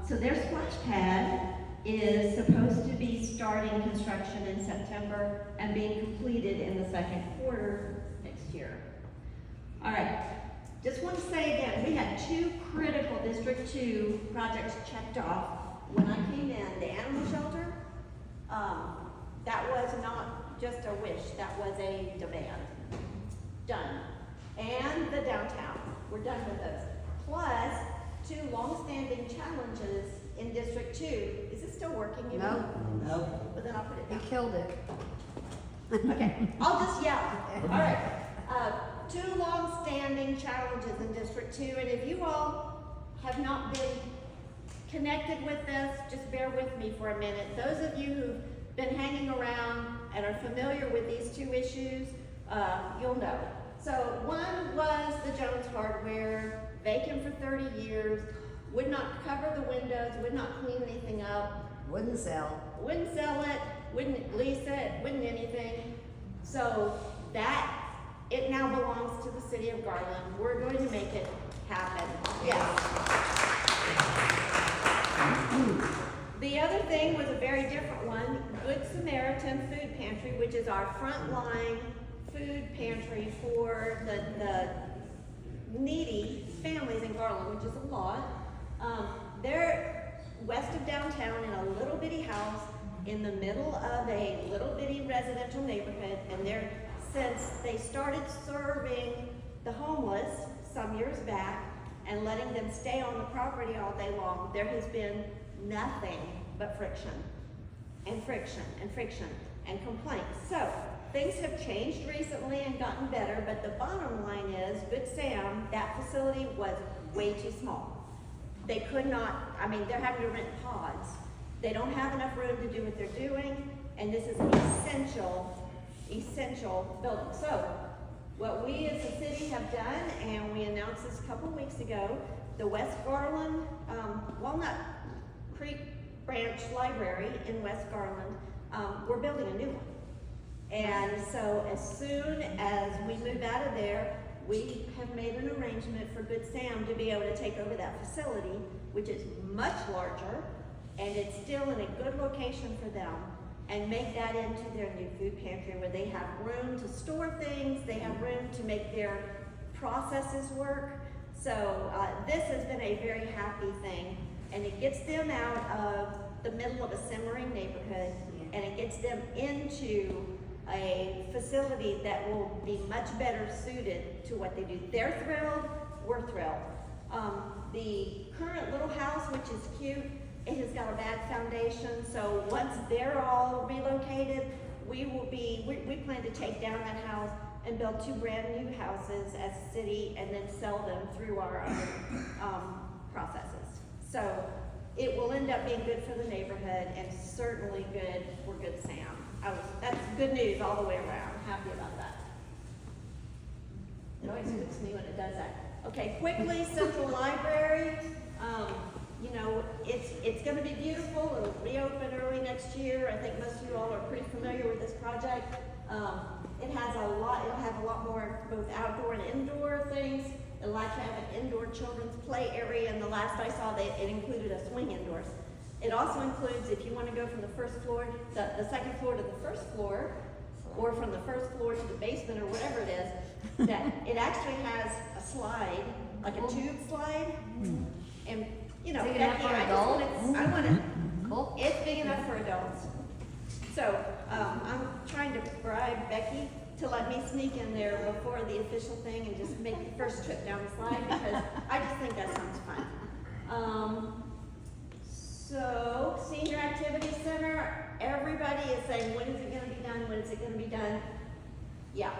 So their splash pad is supposed to be starting construction in September and being completed in the second quarter next year. All right, just want to say again, we had 2 critical District 2 projects checked off when I came in. The animal shelter, that was not just a wish, that was a demand. Done. And the downtown, we're done with those. Plus, 2 long-standing challenges in District 2. Is it still working? No. But then I'll put it You down. killed it. Okay, I'll just yell. All right. 2 long-standing challenges in District 2, and if you all have not been connected with this, just bear with me for a minute. Those of you who've been hanging around and are familiar with these 2 issues, you'll know. So one was the Jones Hardware, vacant for 30 years, would not cover the windows, would not clean anything up, Wouldn't sell. wouldn't sell it, wouldn't lease it, wouldn't anything. So it now belongs to the city of Garland. We're going to make it happen. Yes. The other thing was a very different one, Good Samaritan Food Pantry, which is our frontline food pantry for the needy families in Garland, which is a lot. They're west of downtown in a little bitty house in the middle of a little bitty residential neighborhood, and since they started serving the homeless some years back and letting them stay on the property all day long, there has been nothing but friction and friction and friction and complaints. So things have changed recently and gotten better, but the bottom line is, Good Sam, that facility was way too small. They could not, they're having to rent pods. They don't have enough room to do what they're doing, and this is an essential building. So what we as a city have done, and we announced this a couple weeks ago, the West Garland Walnut Creek Branch Library in West Garland, we're building a new one. And so as soon as we move out of there, we have made an arrangement for Good Sam to be able to take over that facility, which is much larger, and it's still in a good location for them, and make that into their new food pantry where they have room to store things, they have room to make their processes work. So this has been a very happy thing, and it gets them out of the middle of a simmering neighborhood, and it gets them into a facility that will be much better suited to what they do. They're thrilled, we're thrilled. The current little house, which is cute, it has got a bad foundation, so once they're all relocated, we plan to take down that house and build 2 brand new houses as a city and then sell them through our own processes. So it will end up being good for the neighborhood and certainly good for Good Sam. That's good news all the way around. Happy about that. It always spooks me when it does that. Okay, quickly, Central Library. It's going to be beautiful. It'll reopen early next year. I think most of you all are pretty familiar with this project. It'll have a lot more both outdoor and indoor things. It'll actually have an indoor children's play area, and the last I saw, it included a swing indoors. It also includes, if you want to go from the first floor, the second floor to the first floor, or from the first floor to the basement, or whatever it is, that it actually has a slide, like a tube slide, and Big enough Becky, for I adults? want it. Cool. It's big enough for adults. So I'm trying to bribe Becky to let me sneak in there before the official thing and just make the first trip down the slide, because I just think that sounds fun. So, Senior Activity Center, everybody is saying, when is it gonna be done, when is it gonna be done? Yeah.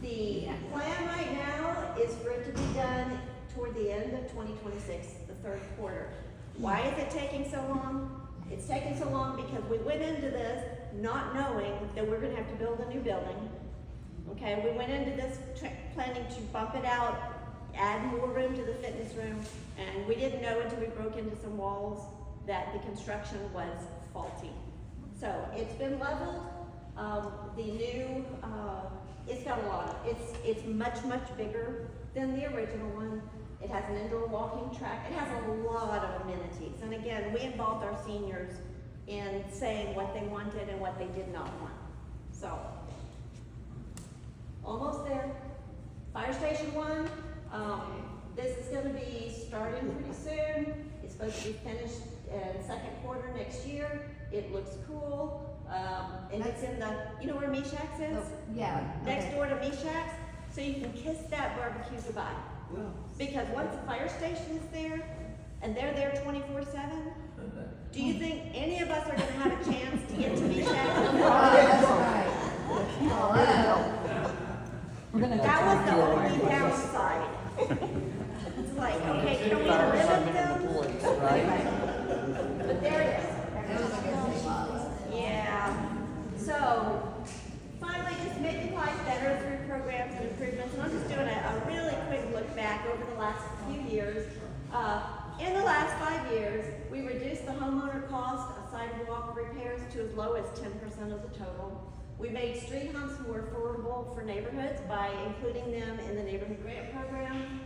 The plan right now is for it to be done toward the end of 2026, the third quarter. Why is it taking so long? It's taking so long because we went into this not knowing that we're gonna have to build a new building. Okay, we went into this planning to bump it out, add more room to the fitness room, and we didn't know until we broke into some walls that the construction was faulty. So it's been leveled. The new, it's got a lot of, it's much, much bigger than the original one. It has an indoor walking track. It has a lot of amenities. And again, we involved our seniors in saying what they wanted and what they did not want. So, almost there. Fire Station 1, this is gonna be starting pretty soon. It's supposed to be finished in second quarter next year. It looks cool. And it's in the, you know where Meshack's is? Yeah. Next door to Meshack's. So you can kiss that barbecue goodbye. Because once the fire station is there, and they're there 24/7, do you think any of us are gonna have a chance to get to Meshack's? That's right. We're gonna That was the have only to downside. It's like, okay, can we fire limit something in the them? police, right? But there it is. That was a good thing. Yeah. So, finally, just making life better through programs and improvements. And I'm just doing a really quick look back over the last few years. In the last 5 years, we reduced the homeowner cost of sidewalk repairs to as low as 10% of the total. We made street humps more affordable for neighborhoods by including them in the neighborhood grant program.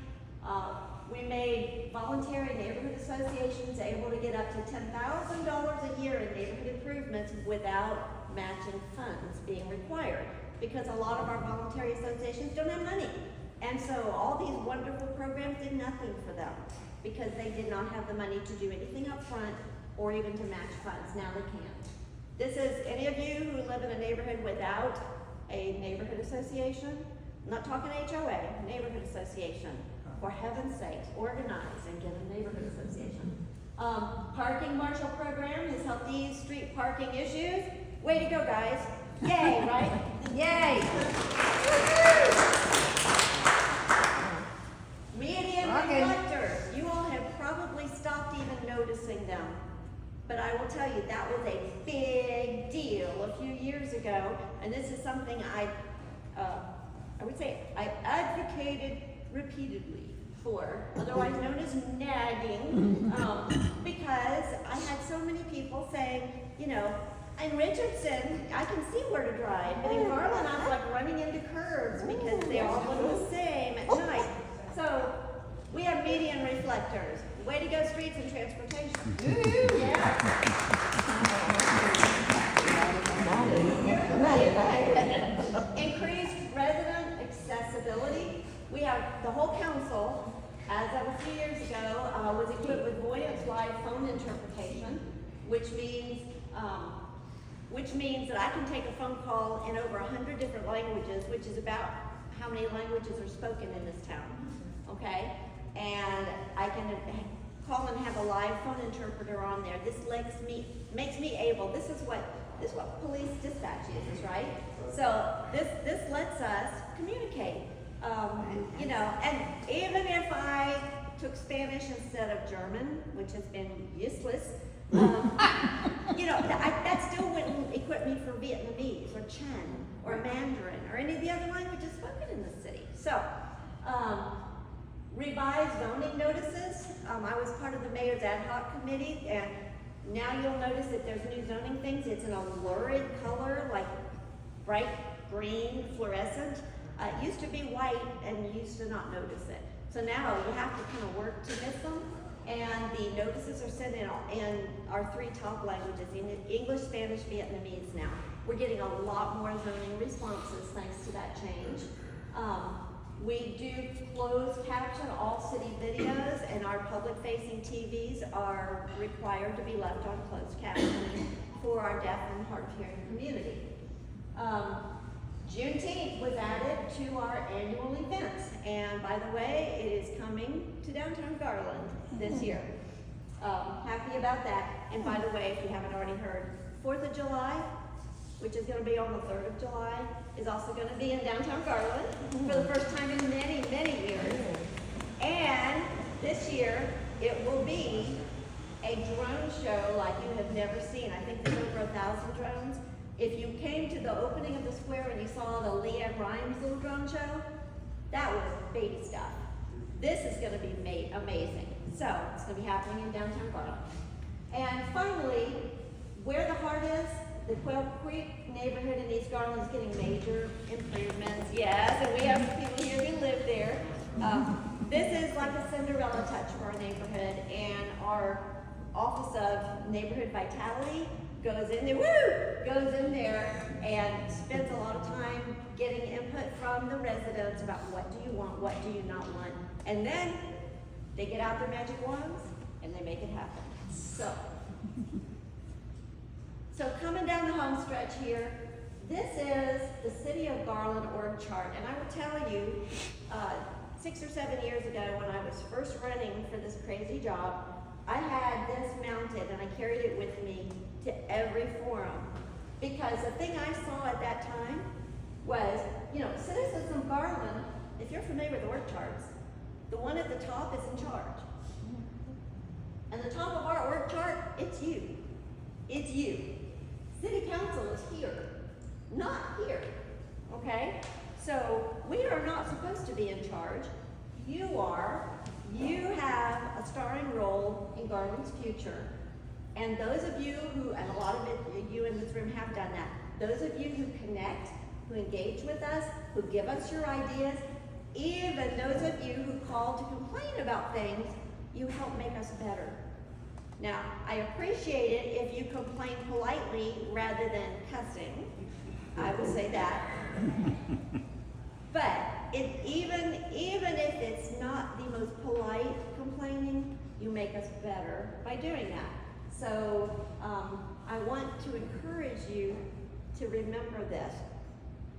We made voluntary neighborhood associations able to get up to $10,000 a year in neighborhood improvements without matching funds being required, because a lot of our voluntary associations don't have money. And so all these wonderful programs did nothing for them because they did not have the money to do anything up front or even to match funds. Now they can. This is any of you who live in a neighborhood without a neighborhood association. I'm not talking HOA, neighborhood association. For heaven's sakes, organize and get a neighborhood association. Parking marshal program has helped ease street parking issues. Way to go, guys. Yay, right? Yay. Median Okay. reflectors. You all have probably stopped even noticing them. But I will tell you, that was a big deal a few years ago. And this is something I would say I advocated repeatedly for, otherwise known as nagging, because I had so many people saying, you know, in Richardson, I can see where to drive, but in Garland, I'm like running into curbs because they all look the same at night. So, we have median reflectors. Way to go, streets and transportation. Increased resident accessibility. We have the whole council, as of a few years ago, was equipped with Voyant's live phone interpretation, which means that I can take a phone call in over 100 different languages, which is about how many languages are spoken in this town, okay? And I can call and have a live phone interpreter on there. This makes me able, this is what police dispatch is, right? So this lets us communicate. You know, and even if I took Spanish instead of German, which has been useless, you know, that still wouldn't equip me for Vietnamese or Chen or Mandarin or any of the other languages spoken in the city. So, revised zoning notices. I was part of the mayor's ad hoc committee, and now you'll notice that there's new zoning things. It's an lurid color, like bright green, fluorescent. It used to be white, and you used to not notice it. So now you have to kind of work to miss them. And the notices are sent in our 3 top languages, English, Spanish, Vietnamese now. We're getting a lot more zoning responses thanks to that change. We do closed caption all city videos, and our public-facing TVs are required to be left on closed captioning for our deaf and hard-of-hearing community. Juneteenth was added to our annual events, and by the way, it is coming to downtown Garland this year. Happy about that. And by the way, if you haven't already heard, 4th of July, which is going to be on the 3rd of July, is also going to be in downtown Garland for the first time in many, many years. And this year, it will be a drone show like you have never seen. I think there's over 1,000 drones. If you came to the opening of the square and you saw the Leanne Rhymes little drone show, that was baby stuff. This is going to be amazing. So, it's going to be happening in downtown Garland. And finally, where the heart is, the Quail Creek neighborhood in East Garland is getting major improvements. Yes, and we have people here who live there. This is like a Cinderella touch for our neighborhood, and our Office of Neighborhood Vitality goes in there and spends a lot of time getting input from the residents about what do you want, what do you not want, and then they get out their magic wands and they make it happen. So coming down the home stretch here, this is the City of Garland org chart, and I will tell you, 6 or 7 years ago when I was first running for this crazy job, I had this mounted and I carried it with me to every forum, because the thing I saw at that time was, citizens of Garland, if you're familiar with org charts, the one at the top is in charge. And the top of our org chart, it's you. It's you. City council is here, not here, okay? So we are not supposed to be in charge. You are. You have a starring role in Garland's future. And those of you who, and a lot of you in this room have done that, those of you who connect, who engage with us, who give us your ideas, even those of you who call to complain about things, you help make us better. Now, I appreciate it if you complain politely rather than cussing. I will say that. But even if it's not the most polite complaining, you make us better by doing that. So I want to encourage you to remember this.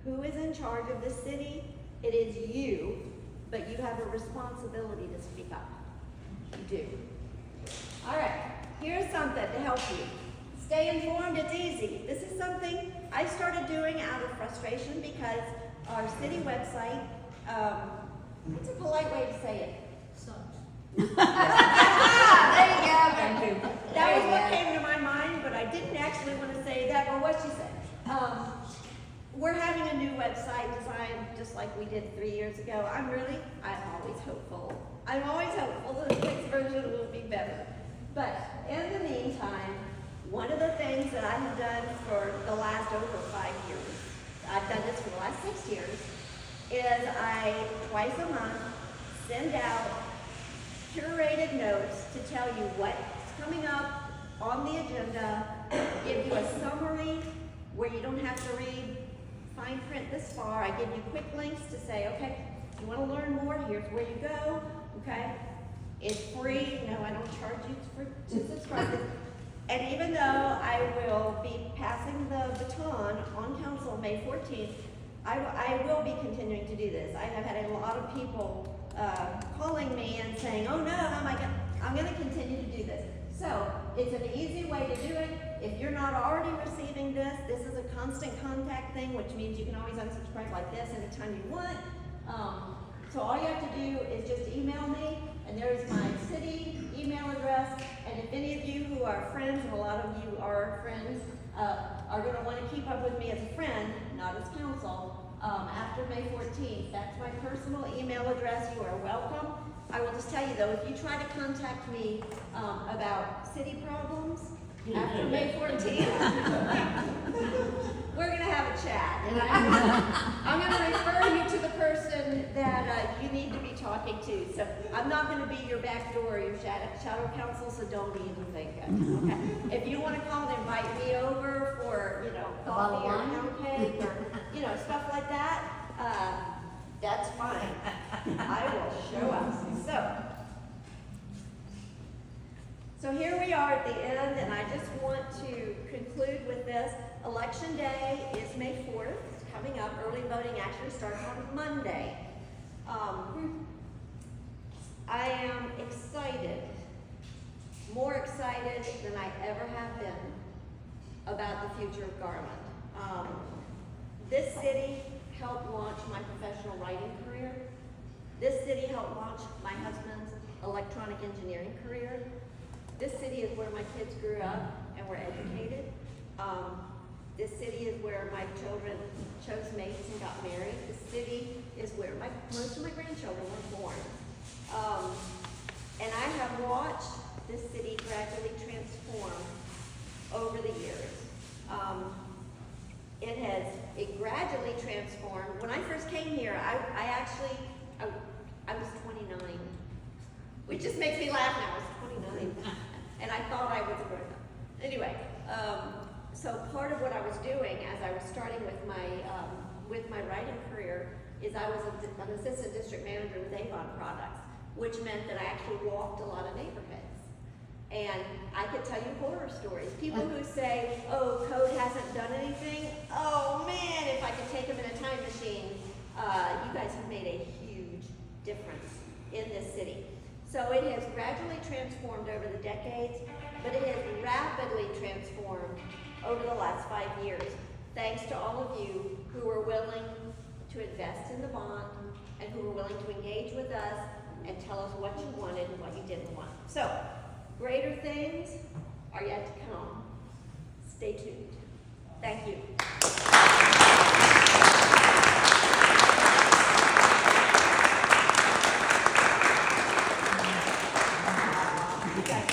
Who is in charge of the city? It is you, but you have a responsibility to speak up. You do. All right, here's something to help you. Stay informed, it's easy. This is something I started doing out of frustration because our city website, what's a polite way to say it? There you go. Thank you. That was what came to my mind, but I didn't actually want to say that, but what she said. We're having a new website designed just like we did 3 years ago. I'm always hopeful. I'm always hopeful that the next version will be better. But in the meantime, one of the things that I have done for the last over 5 years, I've done this for the last 6 years, is I, twice a month, send out curated notes to tell you what's coming up on the agenda, give you a summary where you don't have to read fine print this far. I give you quick links to say, okay, if you want to learn more, here's where you go, okay? It's free. No, I don't charge you to subscribe. And even though I will be passing the baton on council May 14th, I will be continuing to do this. I have had a lot of people calling me and saying, oh no, I'm going to continue to do this. So it's an easy way to do it. If you're not already receiving this, this is a constant contact thing, which means you can always unsubscribe like this anytime you want. So all you have to do is just email me, and there's my city email address. And if any of you who are friends, and a lot of you are friends, are going to want to keep up with me as a friend, not as council, after May 14th, that's my personal email address. You are welcome. I will just tell you though, if you try to contact me about city problems after May 14th, we're going to have a chat. And I'm going to refer you to the person that you need to be talking to. So I'm not going to be your back door or your shadow counsel, so don't even think it. Okay? If you want to call and invite me over for, coffee or pound cake or, stuff like that, that's fine. I will show up. So here we are at the end, and I just want to conclude with this. Election day is May 4th. It's coming up. Early voting actually starts on Monday. I am excited, more excited than I ever have been about the future of Garland. This city helped launch my professional writing career. This city helped launch my husband's electronic engineering career. This city is where my kids grew up and were educated. This city is where my children chose mates and got married. This city is where most of my grandchildren were born. And I have watched this city gradually transform over the years. It gradually transformed. When I first came here, I was 29, which just makes me laugh now. I was 29, and I thought I was a grown up. Anyway, so part of what I was doing as I was starting with my writing career is I was an assistant district manager with Avon Products, which meant that I actually walked a lot of neighborhoods. And I could tell you horror stories. People who say, oh, code hasn't done anything. Oh man, if I could take them in a time machine, you guys have made a huge difference in this city. So it has gradually transformed over the decades, but it has rapidly transformed over the last 5 years, thanks to all of you who were willing to invest in the bond and who were willing to engage with us and tell us what you wanted and what you didn't want. So, greater things are yet to come. Stay tuned. Thank you. You guys,